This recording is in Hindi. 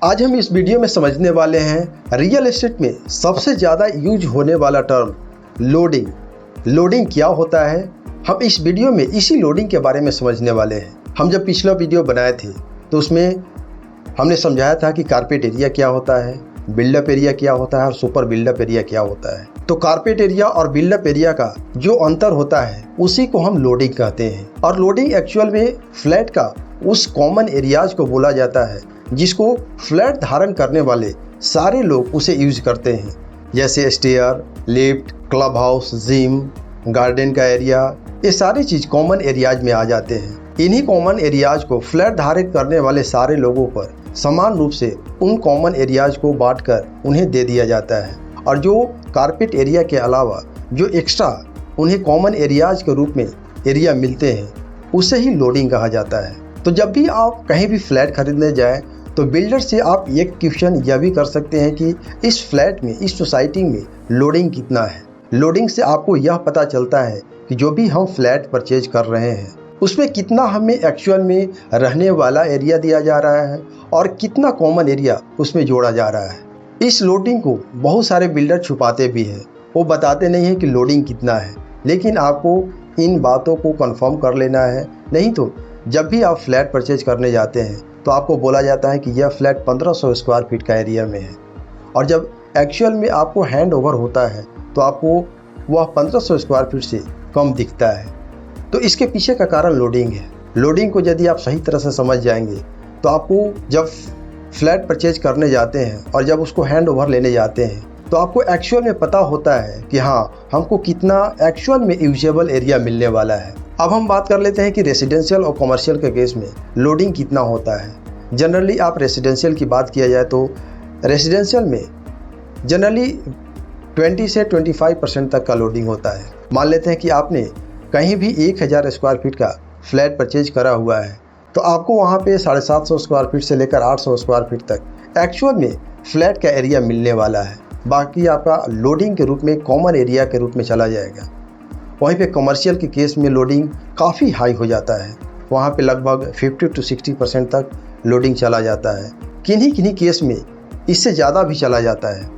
आज हम इस वीडियो में समझने वाले हैं रियल एस्टेट में सबसे ज़्यादा यूज होने वाला टर्म लोडिंग। लोडिंग क्या होता है, हम इस वीडियो में इसी लोडिंग के बारे में समझने वाले हैं। हम जब पिछला वीडियो बनाए थे तो उसमें हमने समझाया था कि कारपेट एरिया क्या होता है, बिल्डअप एरिया क्या होता है और सुपर बिल्डअप एरिया क्या होता है। तो कारपेट एरिया और बिल्डअप एरिया का जो अंतर होता है उसी को हम लोडिंग कहते हैं। और लोडिंग एक्चुअल में फ्लैट का उस कॉमन एरियाज को बोला जाता है जिसको फ्लैट धारण करने वाले सारे लोग उसे यूज करते हैं, जैसे stair, lift, club house, gym, garden का एरिया। ये सारी चीज कॉमन एरियाज में आ जाते हैं। इन्हीं कॉमन एरियाज को फ्लैट धारित करने वाले सारे लोगों पर समान रूप से उन कॉमन एरियाज को बांटकर उन्हें दे दिया जाता है। और जो कारपेट एरिया के अलावा जो एक्स्ट्रा उन्हें कॉमन एरियाज के रूप में एरिया मिलते हैं उसे ही लोडिंग कहा जाता है। तो जब भी आप कहीं भी फ्लैट खरीदने जाएं तो बिल्डर से आप एक क्वेश्चन यह भी कर सकते हैं कि इस फ्लैट में, इस सोसाइटी में लोडिंग कितना है। लोडिंग से आपको यह पता चलता है कि जो भी हम फ्लैट परचेज कर रहे हैं उसमें कितना हमें एक्चुअल में रहने वाला एरिया दिया जा रहा है और कितना कॉमन एरिया उसमें जोड़ा जा रहा है। इस लोडिंग को बहुत सारे बिल्डर छुपाते भी हैं, वो बताते नहीं हैं कि लोडिंग कितना है, लेकिन आपको इन बातों को कंफर्म कर लेना है। नहीं तो जब भी आप फ्लैट परचेज करने जाते हैं तो आपको बोला जाता है कि यह फ्लैट 1500 स्क्वायर फीट का एरिया में है, और जब एक्चुअल में आपको हैंड ओवर होता है तो आपको वह 1500 स्क्वायर फीट से कम दिखता है। तो इसके पीछे का कारण लोडिंग है। लोडिंग को यदि आप सही तरह से समझ जाएंगे तो आपको जब फ्लैट परचेज करने जाते हैं और जब उसको हैंड ओवर लेने जाते हैं तो आपको एक्चुअल में पता होता है कि हाँ, हमको कितना एक्चुअल में यूजेबल एरिया मिलने वाला है। अब हम बात कर लेते हैं कि रेसिडेंशियल और कमर्शियल के केस में लोडिंग कितना होता है। जनरली आप रेसिडेंशियल की बात किया जाए तो रेसिडेंशियल में जनरली 20 से 25% तक का लोडिंग होता है। मान लेते हैं कि आपने कहीं भी 1000 स्क्वायर फीट का फ्लैट परचेज करा हुआ है तो आपको वहाँ पे 750 स्क्वायर फीट से लेकर 800 स्क्वायर फीट तक एक्चुअल में फ्लैट का एरिया मिलने वाला है। बाकी आपका लोडिंग के रूप में कॉमन एरिया के रूप में चला जाएगा। वहीं पे कमर्शियल के केस में लोडिंग काफ़ी हाई हो जाता है, वहाँ पे लगभग 50 to 60% तक लोडिंग चला जाता है। किन्हीं केस में इससे ज़्यादा भी चला जाता है।